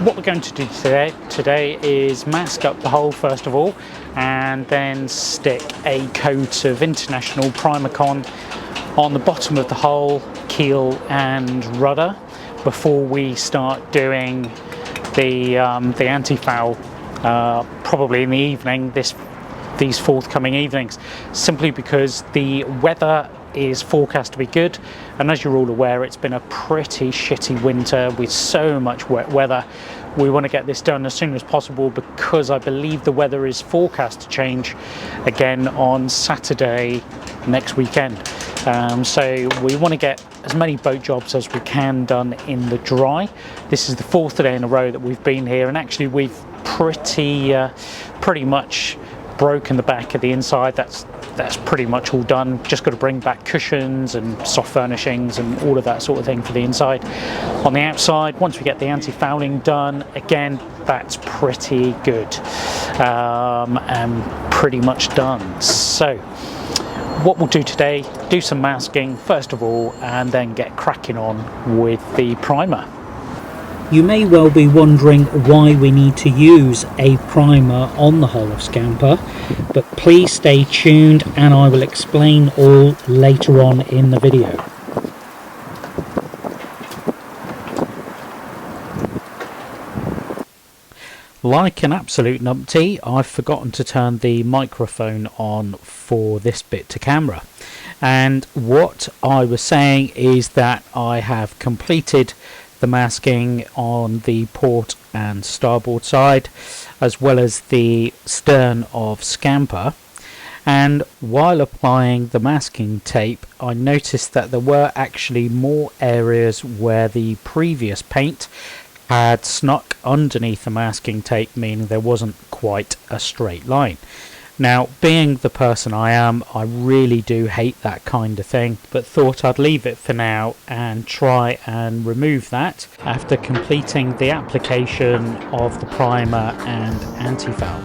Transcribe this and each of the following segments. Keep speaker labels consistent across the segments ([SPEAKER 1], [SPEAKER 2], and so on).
[SPEAKER 1] What we're going to do today is mask up the hull first of all, and then stick a coat of International Primocon on the bottom of the hull, keel and rudder before we start doing the antifoul, probably in the evening, these forthcoming evenings, simply because the weather is forecast to be good, and as you're all aware, it's been a pretty shitty winter with so much wet weather. We want to get this done as soon as possible because I believe the weather is forecast to change again on Saturday next weekend. So we want to get as many boat jobs as we can done in the dry. This is the 4th day in a row that we've been here, and actually we've pretty much broken the back of the inside. That's pretty much all done. Just got to bring back cushions and soft furnishings and all of that sort of thing for the inside. On the outside, once we get the anti-fouling done, again, that's pretty good and pretty much done. So what we'll do today, do some masking first of all, and then get cracking on with the primer.
[SPEAKER 2] You may well be wondering why we need to use a primer on the hull of Scamper, but please stay tuned and I will explain all later on in the video. Like an absolute numpty, I've forgotten to turn the microphone on for this bit to camera. And what I was saying is that I have completed the masking on the port and starboard side, as well as the stern of Scamper. And while applying the masking tape, I noticed that there were actually more areas where the previous paint had snuck underneath the masking tape, meaning there wasn't quite a straight line. Now, being the person I am, I really do hate that kind of thing, but thought I'd leave it for now and try and remove that after completing the application of the primer and antifoul.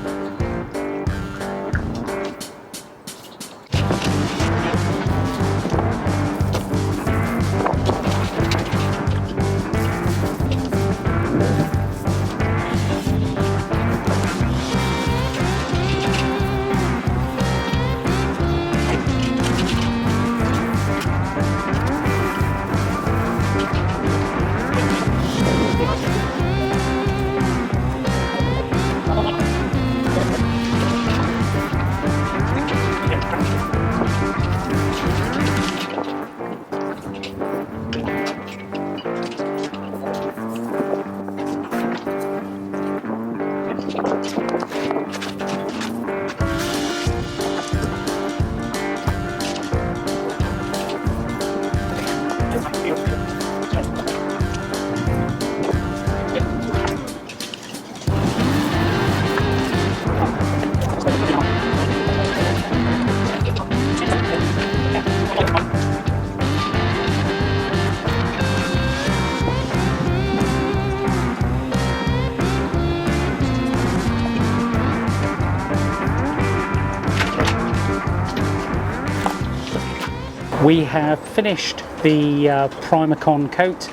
[SPEAKER 2] We have finished the Primocon coat,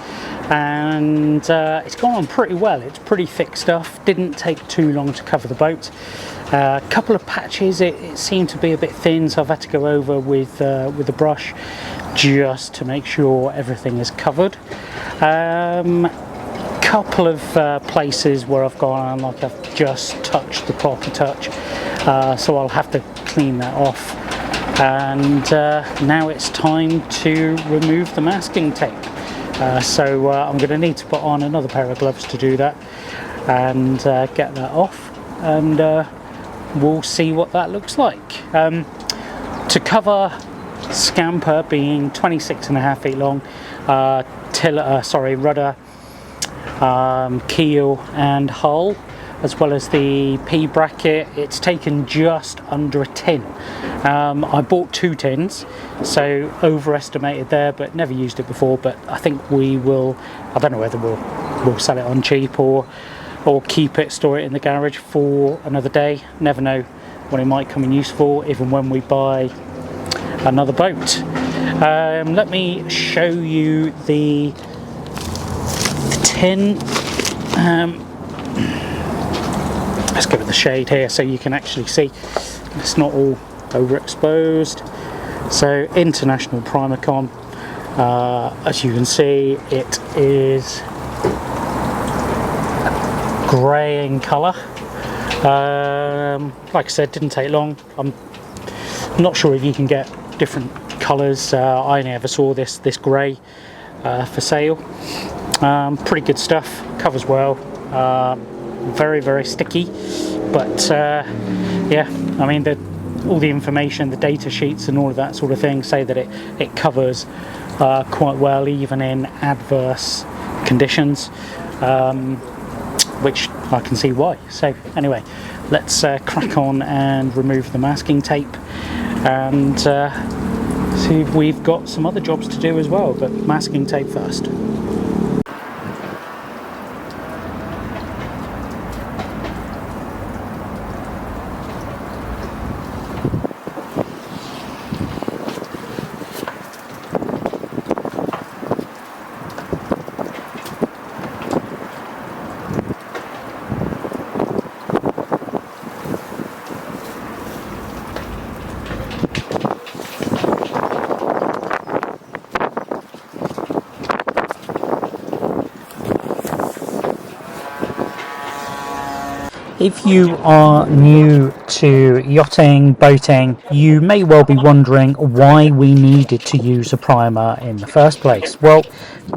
[SPEAKER 2] and it's gone on pretty well. It's pretty thick stuff, didn't take too long to cover the boat. A couple of patches it seemed to be a bit thin, so I've had to go over with a brush just to make sure everything is covered. Couple of places where I've gone like I've just touched the clock a touch, so I'll have to clean that off. And now it's time to remove the masking tape. So I'm going to need to put on another pair of gloves to do that and get that off, and we'll see what that looks like. To cover Scamper being 26.5 feet long, rudder, keel and hull, as well as the P bracket, it's taken just under a tin. I bought 2 tins, so overestimated there, but never used it before. But I think we will, I don't know whether we'll sell it on cheap or keep it, store it in the garage for another day. Never know when it might come in useful, even when we buy another boat. Let me show you the tin
[SPEAKER 1] Let's go with the shade here so you can actually see it's not all overexposed. So International Primocon, as you can see, it is grey in colour. Like I said, didn't take long. I'm not sure if you can get different colours. I only ever saw this grey for sale. Pretty good stuff, covers well, very, very sticky, but yeah, I mean, all the information, the data sheets and all of that sort of thing say that it covers quite well even in adverse conditions, which I can see why. So anyway, let's crack on and remove the masking tape and see if we've got some other jobs to do as well, but masking tape first. If you are new to yachting, boating, you may well be wondering why we needed to use a primer in the first place. Well,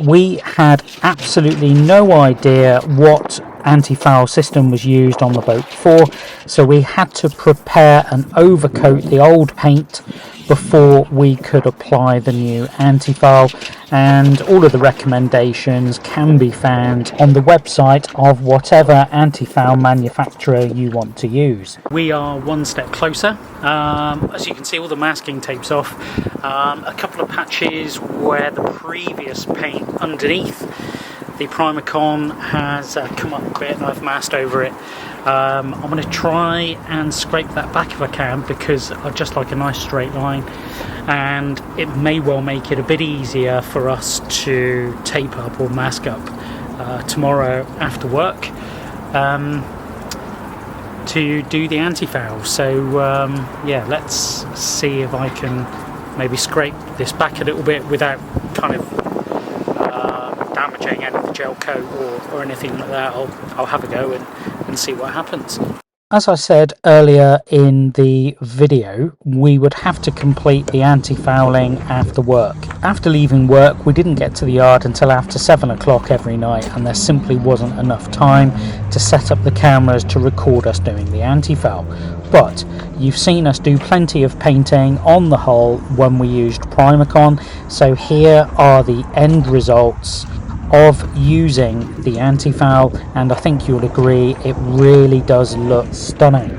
[SPEAKER 1] we had absolutely no idea what anti-foul system was used on the boat before, so we had to prepare and overcoat the old paint before we could apply the new anti-foul, and all of the recommendations can be found on the website of whatever anti-foul manufacturer you want to use. We are one step closer. As you can see, all the masking tape's off. A couple of patches where the previous paint underneath the Primocon has come up a bit and I've masked over it. I'm going to try and scrape that back if I can, because I just like a nice straight line, and it may well make it a bit easier for us to tape up or mask up tomorrow after work to do the anti-foul. So yeah, let's see if I can maybe scrape this back a little bit without kind of damaging any of the gel coat or anything like that. I'll have a go and see what happens. As I said earlier in the video, we would have to complete the anti-fouling after work. After leaving work, we didn't get to the yard until after 7 o'clock every night, and there simply wasn't enough time to set up the cameras to record us doing the anti-foul. But you've seen us do plenty of painting on the hull when we used Primocon, so here are the end results of using the anti-foul, and I think you'll agree it really does look stunning.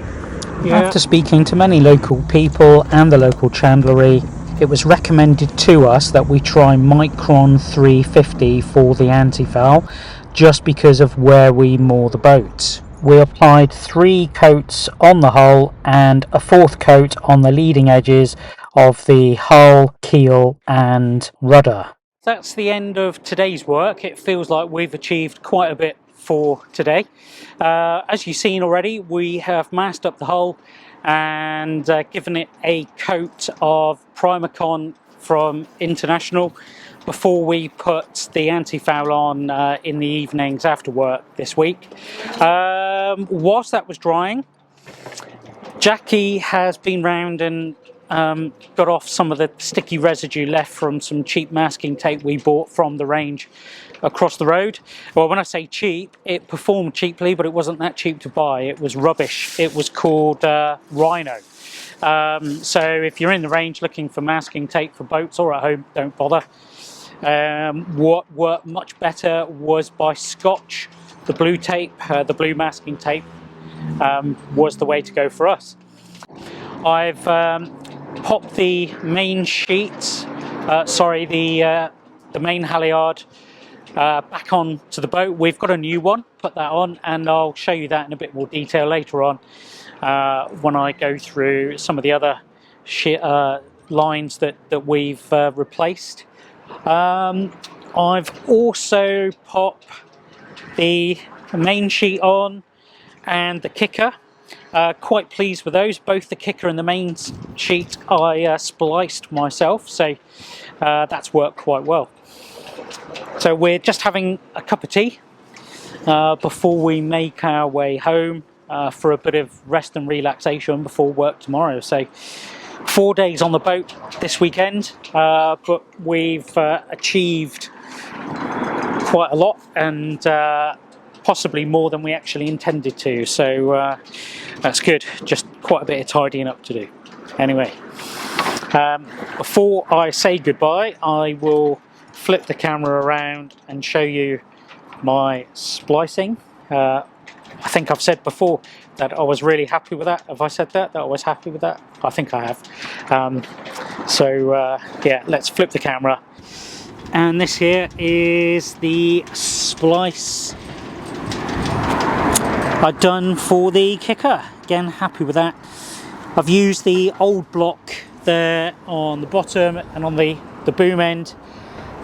[SPEAKER 1] Yeah. After speaking to many local people and the local chandlery, it was recommended to us that we try Micron 350 for the anti-foul, just because of where we moor the boat. We applied 3 coats on the hull and a 4th coat on the leading edges of the hull, keel and rudder. That's the end of today's work. It feels like we've achieved quite a bit for today. As you've seen already, we have masked up the hull and given it a coat of Primocon from International before we put the anti-foul on in the evenings after work this week. Whilst that was drying, Jackie has been round and got off some of the sticky residue left from some cheap masking tape we bought from the range across the road. Well, when I say cheap, it performed cheaply, but it wasn't that cheap to buy. It was rubbish. It was called Rhino. So if you're in the range looking for masking tape for boats or at home, don't bother. What worked much better was by Scotch. The blue tape, the blue masking tape, was the way to go for us. I've popped the main sheet, the main halyard back on to the boat. We've got a new one, put that on, and I'll show you that in a bit more detail later on when I go through some of the other lines that we've replaced. I've also popped the main sheet on and the kicker. Quite pleased with those. Both the kicker and the main sheet I spliced myself, so that's worked quite well. So we're just having a cup of tea before we make our way home for a bit of rest and relaxation before work tomorrow. So 4 days on the boat this weekend, but we've achieved quite a lot, and possibly more than we actually intended to, so that's good. Just quite a bit of tidying up to do. Anyway, before I say goodbye, I will flip the camera around and show you my splicing. I think I've said before that I was really happy with that. Have I said that I was happy with that? I think I have. So yeah, let's flip the camera. And this here is the splice I've done for the kicker. Again, happy with that. I've used the old block there on the bottom, and on the boom end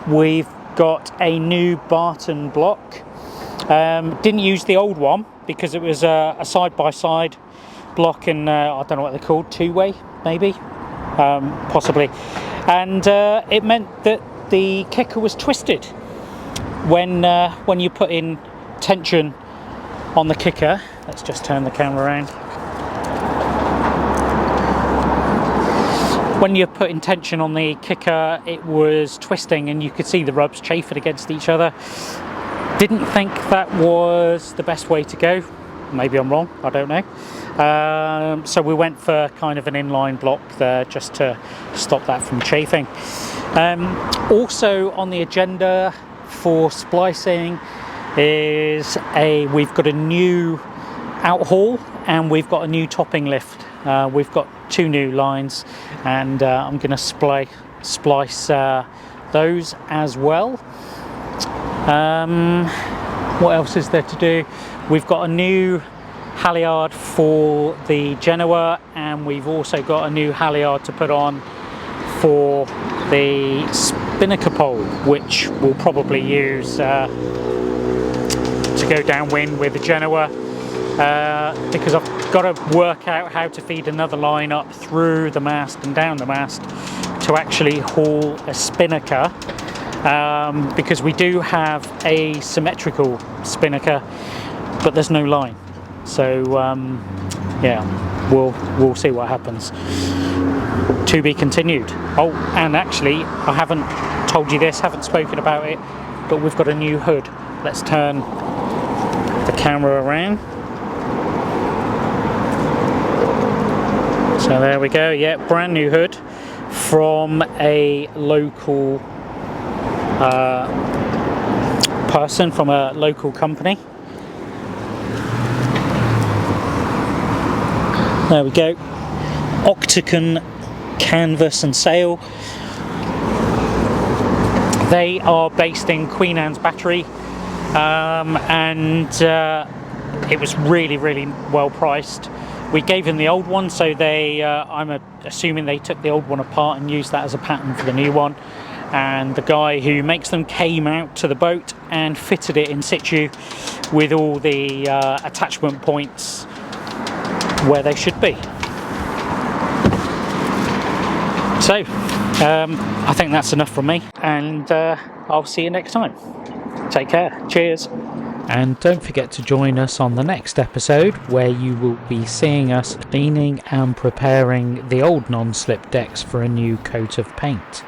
[SPEAKER 1] we've got a new Barton block. Didn't use the old one because it was a side-by-side block, and I don't know what they're called, two-way maybe, possibly, and it meant that the kicker was twisted when you put in tension on the kicker. Let's just turn the camera around. When you're putting tension on the kicker, it was twisting, and you could see the rubs chafing against each other. Didn't think that was the best way to go. Maybe I'm wrong, I don't know. So we went for kind of an inline block there just to stop that from chafing. Also on the agenda for splicing is we've got a new outhaul, and we've got a new topping lift. We've got 2 new lines, and I'm going to splice those as well. What else is there to do? We've got a new halyard for the Genoa, and we've also got a new halyard to put on for the spinnaker pole, which we'll probably use to go downwind with the Genoa, because I've got to work out how to feed another line up through the mast and down the mast to actually haul a spinnaker, because we do have a symmetrical spinnaker, but there's no line. So yeah, we'll see what happens. To be continued. Oh, and actually, I haven't told you this, haven't spoken about it, but we've got a new hood. Let's turn the camera around. So there we go. Yeah, brand new hood from a local person, from a local company. There we go. Octagon Canvas and Sail. They are based in Queen Anne's Battery, and it was really well priced. We gave them the old one, so they I'm assuming they took the old one apart and used that as a pattern for the new one, and the guy who makes them came out to the boat and fitted it in situ with all the attachment points where they should be. So I think that's enough from me, and I'll see you next time. Take care. Cheers.
[SPEAKER 2] And don't forget to join us on the next episode, where you will be seeing us cleaning and preparing the old non-slip decks for a new coat of paint.